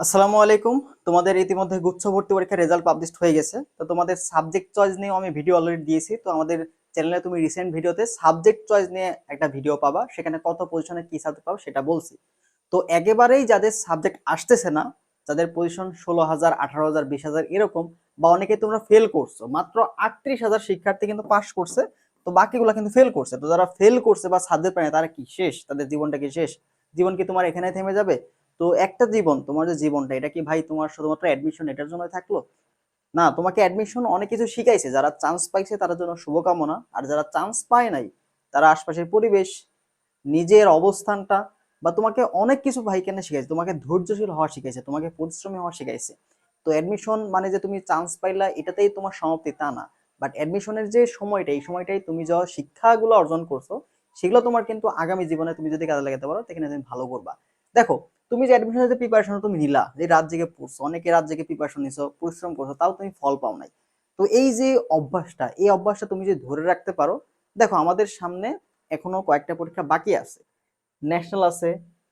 আসসালামু আলাইকুম। তোমাদের ইতিমধ্যে গুচ্ছ ভর্তি পরীক্ষার রেজাল্ট পাবলিশড হয়ে গেছে। তো তোমাদের সাবজেক্ট চয়েস নিয়ে আমি ভিডিও অলরেডি দিয়েছি। তো আমাদের চ্যানেলে তুমি রিসেন্ট ভিডিওতে সাবজেক্ট চয়েস নিয়ে একটা ভিডিও পাবা, সেখানে কত পজিশনে কি সাবজেক্ট পাবো সেটা বলছি। তো একেবারেই যাদের সাবজেক্ট আসতেছে না, যাদের পজিশন 16,000, 18,000, 20,000 এরকম, বা অনেকে তোমরা ফেল করছো, মাত্র 38,000 শিক্ষার্থী কিন্তু পাস করছে, তো বাকিগুলো কিন্তু ফেল করছে। তো যারা ফেল করছে বা সাবজেক্ট পায় না, তারা কি শেষ? তাদের জীবনটা কি শেষ? জীবন কি তোমার এখানে থেমে যাবে? তো একটা জীবন, তোমার যে জীবনটা, এটা কি ভাই তোমার শুধুমাত্র অ্যাডমিশন এটার জন্য থাকলো? না, তোমাকে অ্যাডমিশন অনেক কিছু শিখাইছে। যারা চান্স পাইছে তাদের জন্য শুভকামনা, আর যারা চান্স পায় নাই, তারা আশপাশের পরিবেশ, নিজের অবস্থানটা, বা তোমাকে অনেক কিছু ভাই কেন শিখাইছে, তোমাকে ধৈর্যশীল হওয়া শিখাইছে, তোমাকে পরিশ্রমী হওয়া শিখাইছে। তো অ্যাডমিশন মানে যে তুমি চান্স পাইলা এটাতেই তোমার সমাপ্তি তা না। বাট অ্যাডমিশনের যে সময়টা, এই সময়টাই তুমি যা শিক্ষাগুলো অর্জন করছো, সেগুলো তোমার কিন্তু আগামী জীবনে তুমি যদি কাজে লাগাতে পারো, সেখানে তুমি ভালো করবা। দেখো, তুমি যে অ্যাডমিশনের যে প্রিপারেশন তুমি নিলা, যে রাত জেগে পড়ছো, অনেকে রাত জেগে প্রিপারেশন নিছো, পরিশ্রম করছো, তাও তুমি ফল পাও নাই। তো এই যে অভ্যাসটা, এই অভ্যাসটা তুমি যদি ধরে রাখতে পারো, দেখো আমাদের সামনে এখনো কয়েকটা পরীক্ষা বাকি আছে। ন্যাশনাল আছে,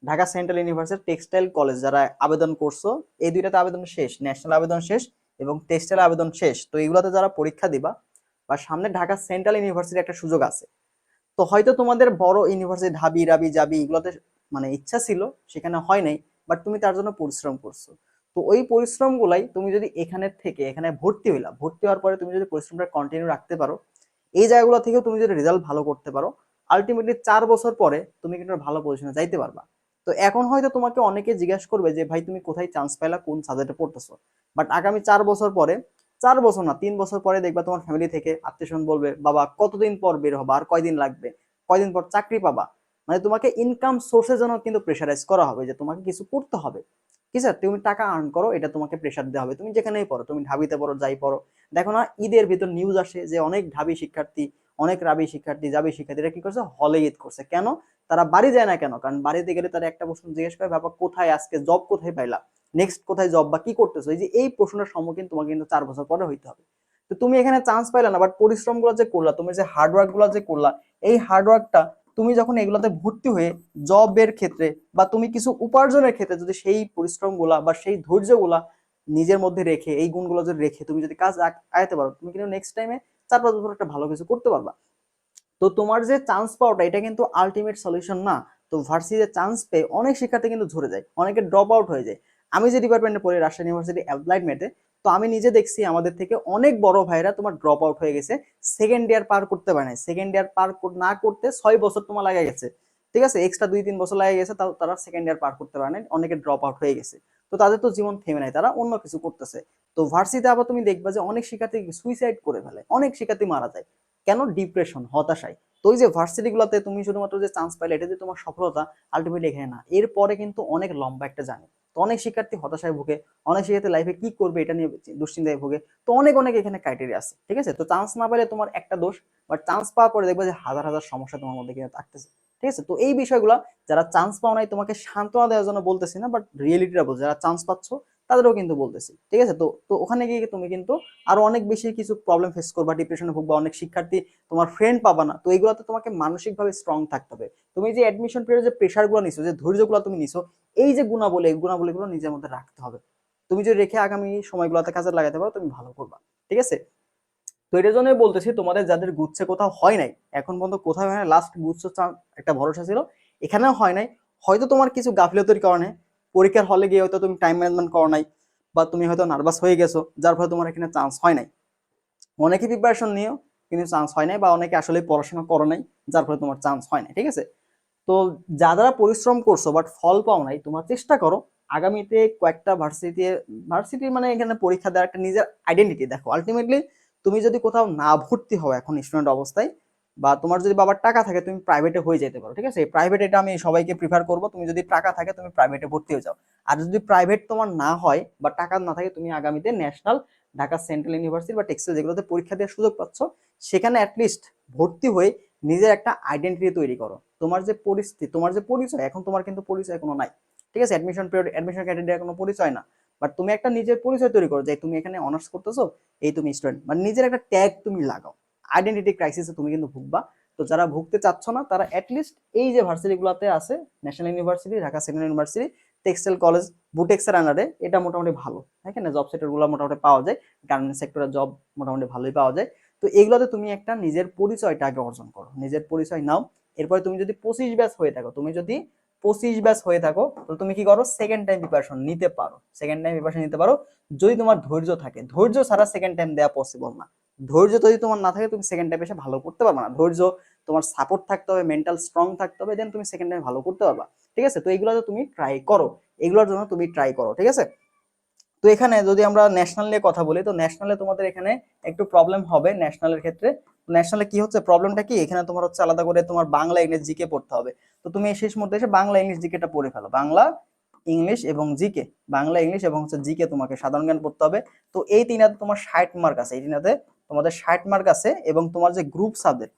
Dhaka central university textile college, যারা আবেদন করছো, এই দুইটাতে আবেদন শেষ, ন্যাশনাল আবেদন শেষ এবং টেক্সটাইল আবেদন শেষ। তো এইগুলোতে যারা পরীক্ষা দিবা, বা সামনে ঢাকা সেন্ট্রাল ইউনিভার্সিটি একটা সুযোগ আছে। তো হয়তো তোমাদের বড় ইউনিভার্সিটি ঢাবি রাবি যাবি এগুলোতে মানে ইচ্ছা ছিল, সেখানে হয় নাই, বাট তুমি তার জন্য পরিশ্রম করছো। তো ওই পরিশ্রম গুলাই তুমি যদি এখানে থেকে এখানে ভর্তি হইলা, ভর্তি হওয়ার পরে তুমি যদি পরিশ্রমটা কন্টিনিউ রাখতে পারো, এই জায়গাগুলো থেকেও তুমি যদি রেজাল্ট ভালো করতে পারো, আলটিমেটলি 4 বছর পরে তুমি কিন্তু ভালো পজিশনে যাইতে পারবা। তো এখন হয়তো তোমাকে অনেকে জিজ্ঞাসা করবে যে ভাই তুমি কোথায় চান্স পাইলা, কোন সাবজেক্টে পড়তেছো। বাট আগামী 4 বছর পরে, 4 বছর না 3 বছর পরে দেখবা তোমার ফ্যামিলি থেকে আত্মীয়স্বজন বলবে, বাবা কতদিন পর বের হবা, আর কয়দিন লাগবে, কয়দিন পর চাকরি পাবা। মানে তোমাকে ইনকাম সোর্সের জন্য কিন্তু প্রেশারাইজ করা হবে যে তোমাকে কিছু করতে হবে। কি স্যার, তুমি টাকা আর্ন করো, এটা তোমাকে প্রেশার দেওয়া হবে। তুমি যেখানেই পড়ো, তুমি ঢাবিতে পড়ো, যাই পড়ো, দেখো না ঈদের ভিতর নিউজ আসে যে অনেক ঢাবি শিক্ষার্থী, অনেক রাবি শিক্ষার্থী, জাবি শিক্ষার্থীরা কি করছে, হলে ঈদ করছে। কেন? তারা বাড়ি যায় না কেন? কারণ বাড়িতে গেলে তারা একটা প্রশ্ন জিজ্ঞেস করে, বাবা কোথায় আজকে জব, কোথায় পাইলা, নেক্সট কোথায় জব, বা কি করতেছো। এই যে এই প্রশ্নের সম্মুখীন তোমাকে কিন্তু 4 বছর পরে হইতে হবে। তো তুমি এখানে চান্স পাইলা না, বাট পরিশ্রম গুলো যে করলা, তুমি যে হার্ডওয়ার্ক গুলো যে করলা, এই হার্ডওয়ার্কটা তুমি যখন এগুলাতে ভর্তি হয়ে জবের ক্ষেত্রে বা তুমি কিছু উপার্জনের ক্ষেত্রে যদি সেই পরিশ্রম গুলা বা সেই ধৈর্য গুলা নিজের মধ্যে রেখে, এই গুণগুলো যদি রেখে তুমি যদি কাজ আগাতে পারো, তুমি কিন্তু নেক্সট টাইমে 4-5 বছর একটা ভালো কিছু করতে পারবা। তো তোমার যে চান্স পাওয়াটা, এটা কিন্তু আলটিমেট সলিউশন না। তো ভার্সিটিতে চান্স পেয়ে অনেক শিক্ষার্থী কিন্তু ঝরে যায়, অনেকে ড্রপ আউট হয়ে যায়। আমি যে ডিপার্টমেন্টে পড়ি, রাজশাহী ইউনিভার্সিটি অ্যাপ্লাইড ম্যাথে, তো আমি নিজে দেখছি আমাদের থেকে অনেক বড় ভাইরা তোমার ড্রপ আউট হয়ে গেছে, সেকেন্ড ইয়ার পার করতে পারে না। সেকেন্ড ইয়ার পার না করতে 6 বছর তোমার লাগে গেছে, ঠিক আছে, এক্সট্রা 2-3 বছর লাগে গেছে, তাও তারা সেকেন্ড ইয়ার পার করতে পারে না, অনেকে ড্রপ আউট হয়ে গেছে। তো তাদের তো জীবন থেমে নাই, তারা অন্য কিছু করতেছে। তো ভার্সিটিতে আবার তুমি দেখবা যে অনেক শিক্ষার্থী সুইসাইড করে ফেলে, অনেক শিক্ষার্থী মারা যায়। কেন? ডিপ্রেশন, হতাশায়। তো ওই যে ভার্সিটি গুলাতে তুমি শুধুমাত্র যে চান্স পাইলে এটা যে তোমার সফলতা, আলটিমেটলি এখানে না, এরপরে কিন্তু অনেক লম্বা একটা জার্নি। তো অনেক শিক্ষার্থী হতাশায় ভুগে, অনেক শিক্ষার্থী লাইফে কি করবে এটা নিয়ে দুশ্চিন্তায় ভুগে। তো অনেক অনেক এখানে ক্রাইটেরিয়া আছে, ঠিক আছে। তো চান্স না পাইলে তোমার একটা দোষ, বাট চান্স পাওয়ার পরে দেখবে যে হাজার হাজার সমস্যা তোমার মধ্যে কিন্তু থাকতেছে, ঠিক আছে। তো এই বিষয়গুলো, যারা চান্স পাও নাই তোমাকে সান্ত্বনা দেওয়ার জন্য বলতেছি না, বাট রিয়েলিটিটা বলছি, যারা চান্স পাচ্ছ তাদেরও কিন্তু বলতেছি, ঠিক আছে। তো তো ওখানে গিয়ে তুমি কিন্তু আরো অনেক বেশি কিছু প্রবলেম ফেস করবা, ডিপ্রেশনে ভুগবা, অনেক শিক্ষার্থী, তোমার ফ্রেন্ড পাবা না। তো এইগুলোতে তোমাকে মানসিকভাবে স্ট্রং থাকতে হবে। তুমি যে অ্যাডমিশন পিরিয়ডে যে প্রেশার গুলো নিছো, যে ধৈর্য গুলো তুমি নিছো, এই যে গুণাবলী, এই গুণাবলী গুলো নিজের মধ্যে রাখতে হবে। তুমি যদি রেখে আগামী সময়গুলোতে কাজে লাগাতে পারো, তুমি ভালো করবা, ঠিক আছে। তো এটার জন্যই বলতেছি, তোমাদের যাদের গুচ্ছে কোথাও হয় নাই, এখন পর্যন্ত কোথাও হয় না, লাস্ট গুচ্ছ একটা ভরসা ছিল, এখানেও হয় নাই। হয়তো তোমার কিছু গাফিলতির কারণে পরীক্ষার হলে গিয়ে হয়তো তুমি টাইম ম্যানেজমেন্ট করো নাই, বা তুমি হয়তো নার্ভাস হয়ে গেছো, যার ফলে তোমার এখানে চান্স হয় নাই। অনেকে প্রিপারেশন নিও, কিন্তু চান্স হয় নাই, বা অনেকে আসলে পড়াশোনা করো নাই, যার ফলে তোমার চান্স হয় নাই, ঠিক আছে। তো যারা পরিশ্রম করছো বাট ফল পাও নাই, তোমরা চেষ্টা করো আগামীতে কয়েকটা ভার্সিটি, ভার্সিটি মানে এখানে পরীক্ষা দেওয়ার একটা নিজের আইডেন্টিটি দেখো। আলটিমেটলি তুমি যদি কোথাও না ভর্তি হও এখন স্টুডেন্ট অবস্থায়, বা তোমার যদি বাবার টাকা থাকে, তুমি প্রাইভেটে হয়ে যেতে পারো, ঠিক আছে। প্রাইভেট এটা আমি সবাইকে প্রিফার করবো, তুমি যদি টাকা থাকে তুমি প্রাইভেটে ভর্তি হয়ে যাও। আর যদি প্রাইভেট তোমার না হয় বা টাকা না থাকে, তুমি আগামীতে ন্যাশনাল, ঢাকা সেন্ট্রাল ইউনিভার্সিটি বা টেক্সটাইল, যেগুলোতে পরীক্ষা দেওয়ার সুযোগ পাচ্ছ, সেখানে অ্যাটলিস্ট ভর্তি হয়ে নিজের একটা আইডেন্টিটি তৈরি করো। তোমার যে পরিস্থিতি, তোমার যে পরিচয়, এখন তোমার কিন্তু পরিচয় কোনো নাই, ঠিক আছে। অ্যাডমিশন পিরিয়ড, অ্যাডমিশন ক্রাইটেরিয়া কোনো পরিচয় না। বাট তুমি একটা নিজের পরিচয় তৈরি করো, যে তুমি এখানে অনার্স করতেছো, এই তুমি স্টুডেন্ট, মানে নিজের একটা ট্যাগ তুমি লাগাও। আইডেন্টিটি ক্রাইসিসে তুমি কিন্তু ভুগবা। তো যারা ভুগতে চাচ্ছ না, তারা অ্যাটলিস্ট এই যে ভার্সিটি গুলোতে আছে, national university, Dhaka central university, textile college বুটেক্সের আন্ডারে, এটা মোটামুটি ভালো, এখানে জব সেক্টরগুলো মোটামুটি পাওয়া যায়, গার্মেন্টস সেক্টরে জব মোটামুটি ভালোই পাওয়া যায়। তো এগুলোতে তুমি একটা নিজের পরিচয়টা আগে অর্জন করো, নিজের পরিচয় নাও। এরপরে তুমি যদি 25 ব্যাচ হয়ে থাকো, তো তুমি কি করো, সেকেন্ড টাইম প্রিপারেশন নিতে পারো, যদি তোমার ধৈর্য থাকে। ধৈর্য ছাড়া সেকেন্ড টাইম দেওয়া পসিবল না। ধৈর্য যদি তোমার না থাকে, তুমি সেকেন্ড টাইম এসে ভালো করতে পারবে না। ধৈর্য, তোমার সাপোর্ট থাকতে হবে, মেন্টাল স্ট্রং থাকতে হবে, দেন তুমি সেকেন্ড টাইম ভালো করতে পারবা। ঠিক আছে, তো এগুলো তুমি ট্রাই করো, এগুলোর জন্য তুমি ট্রাই করো। ঠিক আছে, তো এখানে যদি আমরা ন্যাশনাল নিয়ে কথা বলি, তো ন্যাশনালে তোমাদের এখানে একটু প্রবলেম হবে। ন্যাশনালের ক্ষেত্রে ন্যাশনালে কি হচ্ছে, প্রবলেমটা কি, এখানে তোমার হচ্ছে আলাদা করে তোমার বাংলা ইংলিশ জিকে পড়তে হবে। তো তুমি শেষ মুহূর্তে এসে বাংলা ইংলিশ জিকেটা পড়ে ফেলো, বাংলা ইংলিশ এবং জিকে, বাংলা ইংলিশ এবং হচ্ছে জিকে তোমাকে সাধারণ জ্ঞান পড়তে হবে। তো এই তিনটাতে তোমার 60 মার্ক আছে, এই তিনটাতে তোমাদের 60 মার্ক আছে। এবং তোমার যে গ্রুপ সাবজেক্ট,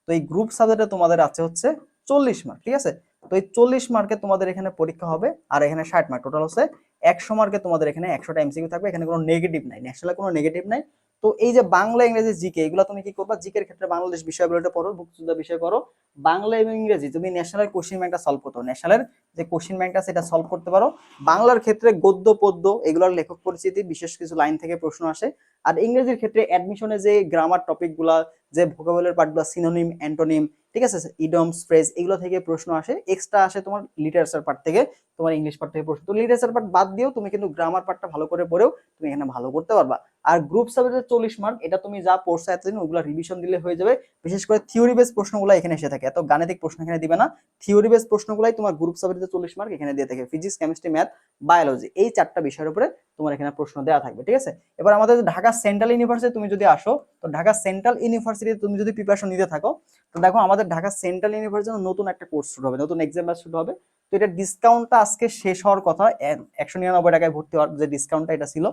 তো এই গ্রুপ সাবজেক্টে তোমাদের আছে হচ্ছে 40 মার্ক। ঠিক আছে, তো এই 40 মার্কে তোমাদের এখানে পরীক্ষা হবে, আর এখানে 60 মার্ক, টোটাল হচ্ছে 100 মার্কে তোমাদের এখানে 100টা এমসিকিউ থাকবে, এখানে কোনো নেগেটিভ নাই, ন্যাশনালে কোনো নেগেটিভ নাই। তো এই যে বাংলা ইংরেজি জিকে, এগুলো তুমি কি করবা, জিকের ক্ষেত্রে বাংলাদেশ বিষয়গুলোটা পড়ো, মুক্তিযুদ্ধ বিষয় পড়ো। বাংলা এবং ইংরেজি তুমি ন্যাশনালের কোশ্চেন ব্যাংকটা সলভ করতে পারো, ন্যাশনালের যে কোশ্চেন ব্যাংকটা সেটা সলভ করতে পারো। বাংলার ক্ষেত্রে গদ্য পদ্য এগুলোর লেখক পরিচিতি, বিশেষ কিছু লাইন থেকে প্রশ্ন আসে। আর ইংরেজির ক্ষেত্রে অ্যাডমিশনে যে গ্রামার টপিকগুলা, যে ভোকাবুলারি পার্টগুলো, সিনোনিম, অ্যান্টোনিম, ঠিক আছে, ইডমস, ফ্রেজ, এগুলো থেকে প্রশ্ন আসে। এক্সট্রা আসে তোমার লিটারেচার পার্ট থেকে, তোমার ইংলিশ পার্ট থেকে প্রশ্ন। তো লিটারেচার পার্ট বাদ দিয়েও তুমি কিন্তু গ্রামার পার্টটা ভালো করে পড়েও তুমি এখানে ভালো করতে পারবা। আর গ্রুপ সাবজেক্টের 40 মার্ক, এটা তুমি যা পড়ছো এতদিন ওগুলো রিভিশন দিলে হয়ে যাবে। বিশেষ করে থিওরি বেস প্রশ্নগুলো এখানে এসে থাকে, এত গাণিতিক প্রশ্ন এখানে দিবে না। থিওরি বেস প্রশ্নগুলাই তোমার গ্রুপ সাবজেক্টে 40 মার্ক এখানে দিয়ে থাকে, ফিজিক্স, কেমিস্ট্রি, ম্যাথ, বায়োলজি, এই 4টা বিষয়ের উপরে তোমার এখানে প্রশ্ন দেওয়া থাকবে। ঠিক আছে, এবার আমাদের ঢাকা সেন্ট্রাল ইউনিভার্সিটি তুমি যদি আসো, তো ঢাকা সেন্ট্রাল ইউনিভার্সিটিতে তুমি যদি প্রিপারেশন নিতে থাকো, তো দেখো আমাদের ঢাকা সেন্ট্রাল ইউনিভার্সিটিতে নতুন একটা কোর্স শুরু হবে, নতুন এক্সাম ব্যাচ শুরু হবে। তো এটা ডিসকাউন্টটা আজকে শেষ হওয়ার কথা, 199 টাকায় ভর্তি হওয়ার যে ডিসকাউন্টটা এটা ছিল,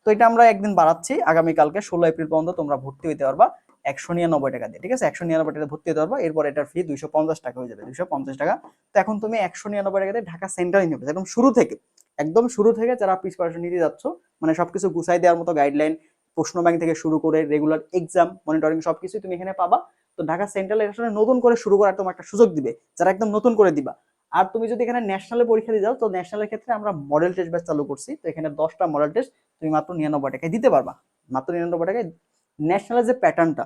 তো এটা আমরা একদিন বাড়াচ্ছি, আগামীকালকে 16 এপ্রিল পর্যন্ত তোমরা ভর্তি হইতে পারবা 199 টাকা দিয়ে। ঠিক আছে, 199 টাকা ভর্তি হতে পারবা, এরপর এটার ফি 250 টাকা হয়ে যাবে, 250 টাকা। তো এখন তুমি 199 টাকা দিয়ে ঢাকা সেন্ট্রাল ইউনিভার্সিটি একদম শুরু থেকে যারা প্রিপারেশন নিতে যাচ্ছ, মানে সবকিছু গুছাই দেওয়ার মতো গাইডলাইন, প্রশ্ন ব্যাংক থেকে শুরু করে রেগুলার এক্সাম মনিটরিং সবকিছু তুমি এখানে পাবা। তো ঢাকা সেন্ট্রাল আসলে নতুন করে শুরু করার তোমার একটা সুযোগ দিবে, যারা একদম নতুন করে দিবা। আর তুমি যদি এখানে ন্যাশনালে পরীক্ষা দিয়ে যাও, তো ন্যাশনালের ক্ষেত্রে আমরা মডেল টেস্ট ব্যাচ চালু করছি। তো এখানে 10টা মডেল টেস্ট তুমি মাত্র 99 টাকায় দিতে পারবা, মাত্র 99 টাকায়। ন্যাশনালের যে প্যাটার্নটা,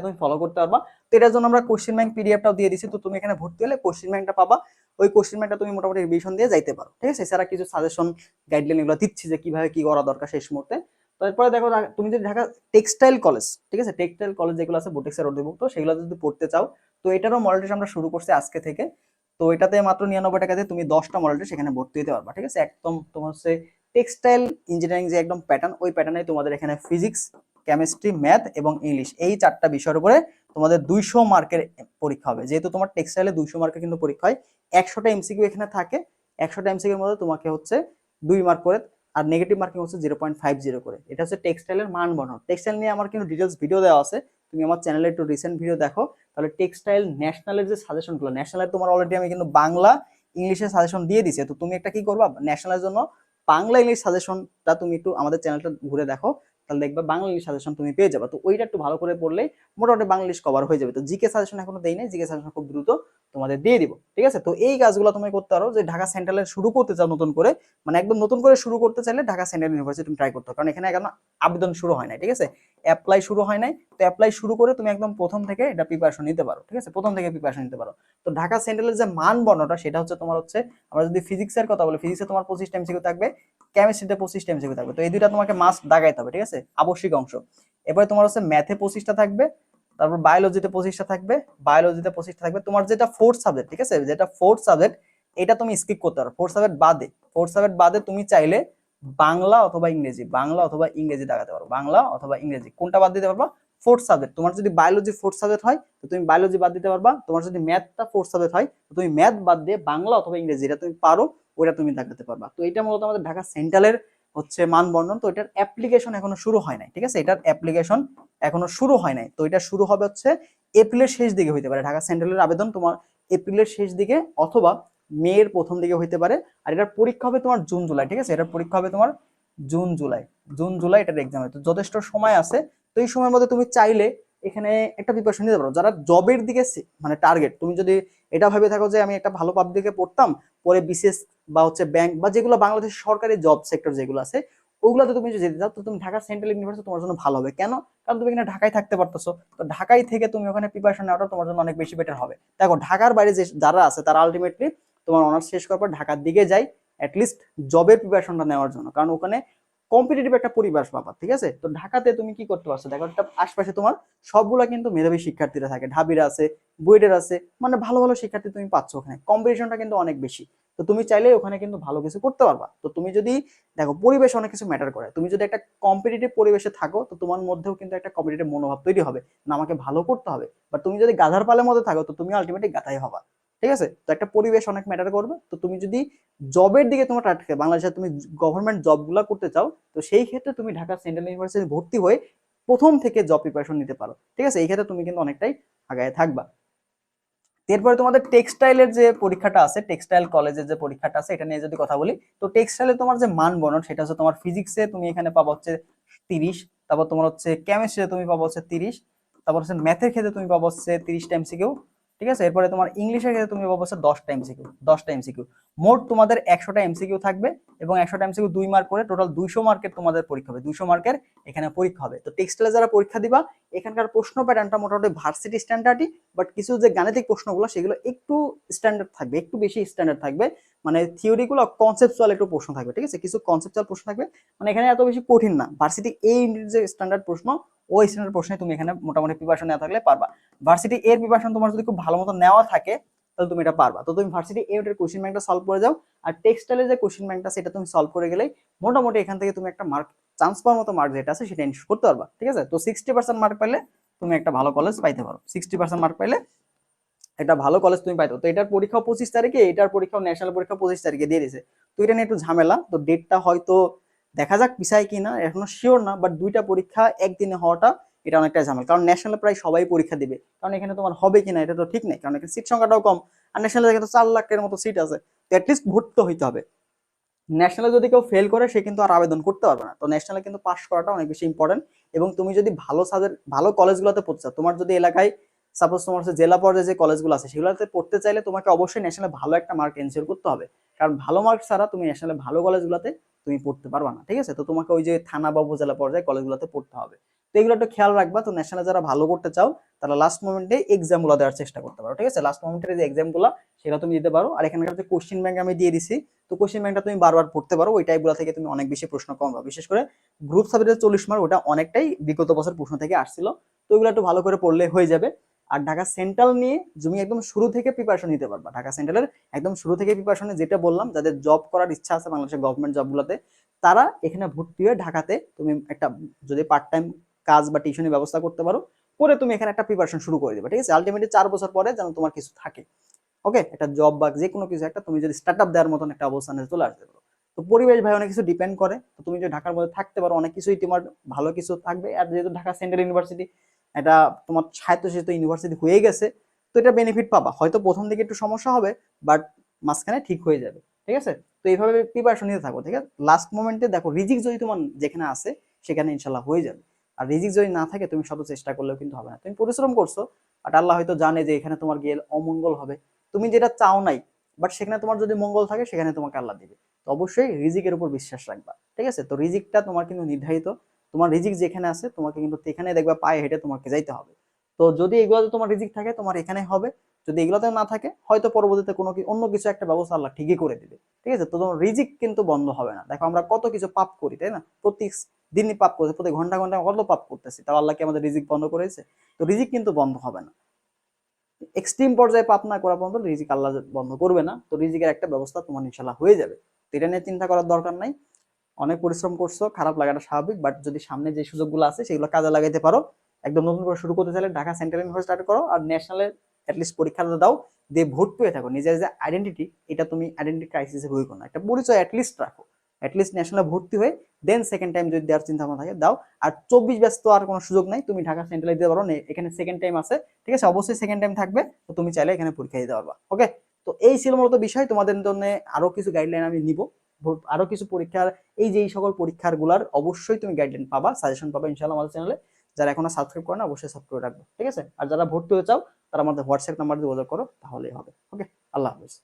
তুমি ফলো করতে পারবা। তো এটার জন্য আমরা কোশ্চেন ব্যাংক পিডিএফটাও দিয়ে দিচ্ছি। তো তুমি এখানে ভর্তি হলে কোশ্চেন ব্যাংকটা পাবা, ওই কোশ্চেন ব্যাংকটা তুমি মোটামুটি রিভিশন দিয়ে যাইতে পারো। ঠিক আছে, এছাড়া কিছু সাজেশন গাইডলাইন এগুলো দিচ্ছি যে কিভাবে কি করা দরকার শেষ মুহূর্তে। তারপরে দেখো তুমি যদি ঢাকা টেক্সটাইল কলেজ, ঠিক আছে, টেক্সটাইল কলেজ যেগুলো আছে বুটিক্সের অন্তর্ভুক্ত, সেগুলো যদি পড়তে চাও, তো এটারও মডেল টেস্ট আমরা শুরু করছি আজকে থেকে। তো এটাতে মাত্র 99 টাকাতে তুমি 10টা মডেল টেস্ট সেখানে ভর্তি হতে পারবা। ঠিক আছে, একদম তোমার হচ্ছে টেক্সটাইল ইঞ্জিনিয়ারিং যে একদম প্যাটার্ন, ওই প্যাটার্নে তোমাদের এখানে ফিজিক্স, কেমিস্ট্রি, ম্যাথ এবং ইংলিশ, এই 4টা বিষয়ের উপরে তোমাদের 200 মার্কের পরীক্ষা হবে। যেহেতু তোমার টেক্সটাইলে 200 মার্কের কিন্তু পরীক্ষা হয়, 100টা এমসিকিউ এখানে থাকে, 100টা এমসিকিউ এর মধ্যে তোমাকে হচ্ছে 2 মার্ক করে, আর নেগেটিভ মার্কিং হচ্ছে 0.50 করে। এটা হচ্ছে টেক্সটাইলের মান বর্ণনা। টেক্সটাইল নিয়ে আমার কিন্তু ডিটেলস ভিডিও দেওয়া আছে, তুমি আমার চ্যানেলে একটু রিসেন্ট ভিডিও দেখো, তাহলে টেক্সটাইল ন্যাশনালের যে সাজেশনগুলো, ন্যাশনালের তোমার অলরেডি আমি কিন্তু বাংলা ইংলিশের সাজেশন দিয়ে দিছি। তো তুমি একটা কি করবা, ন্যাশনালের জন্য বাংলা ইংলিশ সাজেশনটা তুমি একটু আমাদের চ্যানেলটা ঘুরে দেখো, তাহলে দেখবা বাংলা ইংলিশ সাজেশন তুমি পেয়ে যাবে। তো ওইটা একটু ভালো করে পড়লেই মোটামুটি বাংলা ইংলিশ কভার হয়ে যাবে। তো জিকে সাজেশন এখনো দেই নাই, জিকে সাজেশন খুব দ্রুত তোমাদের দিয়ে দিব। ঠিক আছে, তো এই কাজগুলো তুমি করতে পারো। যে ঢাকা সেন্ট্রালের শুরু করতে চাও নতুন করে, মানে একদম নতুন করে শুরু করতে চাইলে ঢাকা সেন্ট্রাল ইউনিভার্সিটি তুমি ট্রাই করতে পারো, কারণ এখানে এখন আবেদন শুরু হয় নাই। ঠিক আছে, অ্যাপ্লাই শুরু হয় নাই, তো অ্যাপ্লাই শুরু করে তুমি একদম প্রথম থেকে এটা প্রিপারেশন নিতে পারো। ঠিক আছে, প্রথম থেকে প্রিপারেশন নিতে পারো। তো ঢাকা সেন্ট্রালের যে মান বর্ণটা, সেটা হচ্ছে তোমার হচ্ছে, আমরা যদি ফিজিক্সের কথা বলি, ফিজিক্সে তোমার 25টা এমসিকিউ থাকবে, কেমিস্ট্রিতে 25টা এমসিকিউ থাকবে। তো এই দুইটা তোমাকে মাস্ট দাগাইতে হবে। ঠিক আছে, আবশ্যিক অংশ। এরপরে তোমার হচ্ছে ম্যাথে 25টা থাকবে, তারপর বায়োলজিতে 25টা থাকবে, তোমার যেটা ফোর্থ সাবজেক্ট, ঠিক আছে, যেটা ফোর্থ সাবজেক্ট, এটা তুমি স্কিপ করতে পারো। ফোর্থ সাবজেক্ট বাদে তুমি চাইলে বাংলা অথবা ইংরেজি দাগাতে পারো, বাংলা অথবা ইংরেজি কোনটা বাদ দিতে পারবা, ফোর্থ সাবজেক্ট। তোমার যদি বায়োলজি ফোর্থ সাবজেক্ট হয়, তো তুমি বায়োলজি বাদ দিতে পারবা। তোমার যদি ম্যাথটা ফোর্থ সাবজেক্ট হয়, তো তুমি ম্যাথ বাদ দিয়ে বাংলা অথবা ইংরেজি, এটা তুমি পারো, ওইটা তুমি দেখাতে পারবা। তো এটা মূলত আমাদের ঢাকা সেন্ট্রালের হচ্ছে মান বর্ণন। তো এটার অ্যাপ্লিকেশন এখনো শুরু হয় নাই। ঠিক আছে, এটার অ্যাপ্লিকেশন এখনো শুরু হয় নাই। তো এটা শুরু হবে হচ্ছে এপ্রিলের শেষ দিকে হইতে পারে। ঢাকা সেন্ট্রালের আবেদন তোমার এপ্রিলের শেষ দিকে অথবা মের প্রথম দিকে হইতে পারে। আর এটার পরীক্ষা হবে তোমার জুন জুলাই। ঠিক আছে, এটার পরীক্ষা হবে তোমার জুন জুলাই এটার এক্সাম হবে। তো যথেষ্ট সময় আছে। তো এই সময়ের মধ্যে তুমি চাইলে এখানে একটা প্রিপারেশন নিতে পারো। যারা জবের দিকে মানে টার্গেট, তুমি যদি এটা ভেবে থাকো যে আমি একটা ভালো পাবলিকে পড়তাম, পরে বিসিএস বা হচ্ছে ব্যাংক বা যেগুলো বাংলাদেশ সরকারি জব সেক্টর যেগুলো আছে ওগুলোতে তুমি যদি যেতে চাও, তো তুমি ঢাকা সেন্ট্রাল ইউনিভার্সিটি তোমার জন্য ভালো হবে। কেন? কারণ তুমি এখানে ঢাকায় থাকতে পারতেছো, তো ঢাকায় থেকে তুমি ওখানে প্রিপারেশন নেওয়াটা তোমার জন্য অনেক বেশি বেটার হবে। দেখো ঢাকার বাইরে যে যারা আছে তারা আলটিমেটলি তোমার অনার্স শেষ করার পর ঢাকার দিকে যায় অ্যাটলিস্ট জবের প্রিপারেশনটা নেওয়ার জন্য, কারণ ওখানে কম্পিটিটিভ একটা পরিবেশ পাবা। ঠিক আছে, তো ঢাকাতে তুমি কি করতে পারছো, দেখো একটা আশপাশে তোমার সবগুলা কিন্তু মেধাবী শিক্ষার্থীরা থাকে, ঢাবিরা আছে, বুয়েটের আছে, মানে ভালো ভালো শিক্ষার্থী তুমি পাচ্ছ ওখানে, কম্পিটিশনটা কিন্তু অনেক বেশি। তো তুমি চাইলে ওখানে কিন্তু ভালো কিছু করতে পারবা। তো তুমি যদি দেখো পরিবেশ অনেক কিছু ম্যাটার করে, তুমি যদি একটা কম্পিটিটিভ পরিবেশে থাকো তো তোমার মধ্যেও কিন্তু একটা কম্পিটিটিভ মনোভাব তৈরি হবে, না আমাকে ভালো করতে হবে। বাট তুমি যদি গাধার পালের মধ্যে থাকো তো তুমি আলটিমেটলি গাধাই হবা। ঠিক আছে, তো একটা পরিবেশ অনেক ম্যাটার করবে। তো তুমি যদি জবের দিকে তোমার টার্গেট, বাংলাদেশে তুমি গভর্নমেন্ট জবগুলো করতে চাও, তো সেই ক্ষেত্রে তুমি ঢাকা সেন্ট্রাল ইউনিভার্সিটি ভর্তি হয়ে প্রথম থেকে জব প্রিপারেশন নিতে পারো। ঠিক আছে, এই ক্ষেত্রে তুমি কিন্তু অনেকটাই আগায় থাকবা। এরপরে তোমাদের টেক্সটাইলের যে পরীক্ষাটা আছে, টেক্সটাইল কলেজের যে পরীক্ষাটা আছে, এটা নিয়ে যদি কথা বলি, তো টেক্সটাইলে তোমার যে মান বনন সেটা হচ্ছে তোমার ফিজিক্সে তুমি এখানে পাবো হচ্ছে 30, তারপর তোমার হচ্ছে কেমিস্ট্রিতে তুমি পাবো হচ্ছে 30, তারপর হচ্ছে ম্যাথের ক্ষেত্রে তুমি পাবো হচ্ছে 30টা এমসিকিউ। ঠিক আছে, এরপরে তোমার ইংলিশের ক্ষেত্রে তুমি পাবো হচ্ছে 10টা এমসিকিউ। মোট তোমাদের 100টা এমসিকিউ থাকবে, এবং 100টা এমসিকিউ 2 মার্ক করে টোটাল 200 মার্কের তোমাদের পরীক্ষা হবে, 200 মার্কের এখানে পরীক্ষা হবে। তো টেক্সটাইলে যারা পরীক্ষা দিবা, এখানকার প্রশ্ন প্যাটার্নটা মোটামুটি ভার্সিটি স্ট্যান্ডার্ডই, বাট কিছু যে গাণিতিক প্রশ্নগুলো সেগুলো একটু স্ট্যান্ডার্ড থাকবে, একটু বেশি স্ট্যান্ডার্ড থাকবে, মানে থিওরিগুলো কনসেপচুয়াল একটু প্রশ্ন থাকবে। ঠিক আছে, কিছু কনসেপচুয়াল প্রশ্ন থাকবে, মানে এখানে এত বেশি কঠিন না। ভার্সিটি এ যে স্ট্যান্ডার্ড প্রশ্ন, ওই স্ট্যান্ডার্ড প্রশ্নে তুমি এখানে মোটামুটি প্রিপারেশন নেওয়া থাকলে পারবা। ভার্সিটি এর প্রিপারেশন তোমার যদি খুব ভালো মতো নেওয়া থাকে তাহলে তুমি এটা পারবা। তো তুমি ভার্সিটি এ এর কোশ্চেন ব্যাংকটা সলভ করে যাও, আর টেক্সটাইলের যে কোশ্চেন ব্যাংকটা সেটা তুমি সলভ করে গেলেই মোটামুটি এখান থেকে তুমি একটা মার্ক, চান্স পাওয়ার মতো মার্ক যেটা আছে সেটা ইনশিওর করতে পারবা। ঠিক আছে, তো 60% মার্ক পাইলে তুমি একটা ভালো কলেজ পাইতে পারো, 60% মার্ক পাইলে একটা ভালো কলেজ তুমি পাইতো। তো এটার পরীক্ষা 25 তারিখে, এটার পরীক্ষা ন্যাশনাল পরীক্ষা 25 তারিখে দিয়ে দিয়েছে। তো এটা নিয়ে একটু ঝামেলা, তো ডেটটা হয়তো দেখা যাক পিছায় কিনা, এখনো শিওর না, বাট দুইটা পরীক্ষা একদিনে হওয়াটা এটা অনেকটা ঝামেলা, কারণ ন্যাশনালে প্রায় সবাই পরীক্ষা দিবে, কারণ এখানে তোমার হবে কিনা এটা তো ঠিক নেই, কারণ এখানে সিট সংখ্যাটাও কম, আর ন্যাশনালে দেখে তো 4 লাখের মতো সিট আছে, তো অ্যাটলিস্ট ভর্তি হইতে হবে। ন্যাশনালে যদি কেউ ফেল করে সে কিন্তু আর আবেদন করতে পারবে না। তো ন্যাশনালে কিন্তু পাস করাটা অনেক বেশি ইম্পর্টেন্ট। এবং তুমি যদি ভালো ভালো কলেজগুলোতে পড়তে চাও, তোমার যদি এলাকায় সাপোজ তোমার হচ্ছে জেলা পর্যায়ে যে কলেজগুলো আছে সেগুলোতে পড়তে চাইলে তোমাকে অবশ্যই ন্যাশনালে ভালো একটা মার্ক এনশিওর করতে হবে, কারণ ভালো মার্ক ছাড়া তুমি ন্যাশনালে ভালো কলেজগুলোতে তুমি পড়তে পারবা না। ঠিক আছে, তো তোমাকে ওই যে থানা বা উপজেলা পর্যায়ে কলেজগুলোতে পড়তে হবে। তো এগুলো একটু খেয়াল রাখবা। তো ন্যাশনালে যারা ভালো করতে চাও তারা লাস্ট মোমেন্টে এক্সামগুলো দেওয়ার চেষ্টা করতে পারো। ঠিক আছে, লাস্ট মোমেন্টের যে এক্সামগুলো সেটা তুমি দিতে পারো। আর এখানকার যে কোশ্চেন ব্যাংক আমি দিয়ে দিছি, তো কোশ্চেন ব্যাংকটা তুমি বারবার পড়তে পারো, ওই টাইপগুলো থেকে তুমি অনেক বেশি প্রশ্ন কম পাবে। বিশেষ করে গ্রুপ সাবজেক্টের 40 মার্ক, ওটা অনেকটাই বিগত বছর প্রশ্ন থেকে আসছিল, তো ওইগুলো একটু ভালো করে পড়লে হয়ে যাবে। আর ঢাকা সেন্ট্রাল নিয়ে তুমি একদম শুরু থেকে প্রিপারেশন নিতে পারবা। ঢাকা সেন্ট্রালের একদম শুরু থেকে প্রিপারেশনে, যেটা বললাম, যাদের জব করার ইচ্ছা আছে বাংলাদেশের গভর্নমেন্ট জবগুলোতে, তারা এখানে ভর্তি হয়ে ঢাকাতে তুমি একটা যদি পার্ট টাইম কাজ বা টিউশনের ব্যবস্থা করতে পারো, করে তুমি এখানে একটা প্রিপারেশন শুরু করে দেবে। ঠিক আছে, আলটিমেটলি 4 বছর পরে যেন তোমার কিছু থাকে, ওকে, একটা জব বা যে কোনো কিছু একটা তুমি যদি স্টার্ট আপ দেওয়ার মতন একটা অবস্থানে চলে আসতে পারো। তো পরিবেশ ভাই অনেক কিছু ডিপেন্ড করে। তো তুমি যদি ঢাকার মধ্যে থাকতে পারো অনেক কিছুই তোমার ভালো কিছু থাকবে। আর যেহেতু ঢাকা সেন্ট্রাল ইউনিভার্সিটি এটা তোমার স্বায়ত্তশাসিত ইউনিভার্সিটি হয়ে গেছে, তো এটা বেনিফিট পাবা। হয়তো প্রথম দিকে একটু সমস্যা হবে, বাট মাঝখানে ঠিক হয়ে যাবে। ঠিক আছে, তো এইভাবে প্রিপারেশন নিতে থাকো। ঠিক আছে, লাস্ট মোমেন্টে দেখো রিজিক যদি তোমার যেখানে আছে সেখানে ইনশাল্লাহ হয়ে যাবে। আর রিজিক যদি না থাকে তুমি শত চেষ্টা করলেও কিন্তু হবে না। তুমি পরিশ্রম করছো, বাট আল্লাহ হয়তো জানে যে এখানে তোমার গিয়ে অমঙ্গল হবে, তুমি যেটা চাও নাই, বাট সেখানে তোমার যদি মঙ্গল থাকে সেখানে তোমাকে আল্লাহ দিবে। তো অবশ্যই রিজিকের উপর বিশ্বাস রাখবা। ঠিক আছে, তো রিজিকটা তোমার কিন্তু নির্ধারিত, তোমার রিজিক যেখানে আছে তোমাকে কিন্তু সেখানে দেখবা পায়ে হেঁটে তোমাকে যাইতে হবে। তো যদি এগুলোতে তোমার রিজিক থাকে তোমার এখানে হবে, যদি এগুলোতে না থাকে হয়তো পরবর্তীতে কোনো অন্য কিছু একটা ব্যবস্থা আল্লাহ ঠিকই করে দিবে। ঠিক আছে, তো তোমার রিজিক কিন্তু বন্ধ হবে না। দেখো আমরা কত কিছু পাপ করি, তাই না? প্রতি দিনই পাপ করছে, প্রতি ঘন্টা ঘন্টা কত পাপ করতেছি, তাও আল্লাহ কি আমাদের রিজিক বন্ধ করেছে? তো রিজিক কিন্তু বন্ধ হবে না। এক্সট্রিম পর্যায়ে পাপ না করা পর্যন্ত রিজিক আল্লাহ বন্ধ করবে না। তো রিজিকের একটা ব্যবস্থা তোমার ইনশাল্লাহ হয়ে যাবে। তো এটা নিয়ে চিন্তা করার দরকার নাই। অনেক পরিশ্রম করছো, খারাপ লাগাটা স্বাভাবিক, বাট যদি সামনে যে সুযোগগুলো আছে সেগুলো কাজে লাগাইতে পারো, একদম নতুন করে শুরু করতে চাইলে ঢাকা সেন্ট্রাল ইউনিভার্সিটি স্টার্ট করো, আর ন্যাশনালের অ্যাটলিস্ট পরীক্ষাটা দাও, দিয়ে ভর্তি হয়ে থাকো। নিজের যে আইডেন্টিটি, এটা তুমি আইডেন্টিটি ক্রাইসিসে ভুগি করো না, একটা পরিচয় অ্যাটলিস্ট রাখো। অ্যাটলিস্ট ন্যাশনালে ভর্তি হয়ে দেন সেকেন্ড টাইম যদি দেওয়ার চিন্তা ভাবনা থাকে দাও। আর 24 ব্যাচ তো আর কোনো সুযোগ নাই, তুমি ঢাকা সেন্ট্রালে দিতে পারো, এখানে সেকেন্ড টাইম আছে। ঠিক আছে, অবশ্যই সেকেন্ড টাইম থাকবে, তো তুমি চাইলে এখানে পরীক্ষা দিতে পারবা। ওকে, তো এই ছিল মূলত বিষয়। তোমাদের জন্য আরো কিছু গাইডলাইন আমি নিব, আরো কিছু পরীক্ষার, এই যে এই সকল পরীক্ষার গুলার অবশ্যই তুমি গাইডলাইন পাবা, সাজেশন পাবা ইনশাআল্লাহ আমাদের চ্যানেলে। যারা এখনো সাবস্ক্রাইব করে না অবশ্যই সাবস্ক্রাইব রাখবে, ঠিক আছে? আর যারা ভর্তি হতে চাও তারা আমাদের হোয়াটসঅ্যাপ নাম্বার দিয়ে যোগাযোগ করো, তাহলেই হবে। ওকে, আল্লাহ হাফেজ।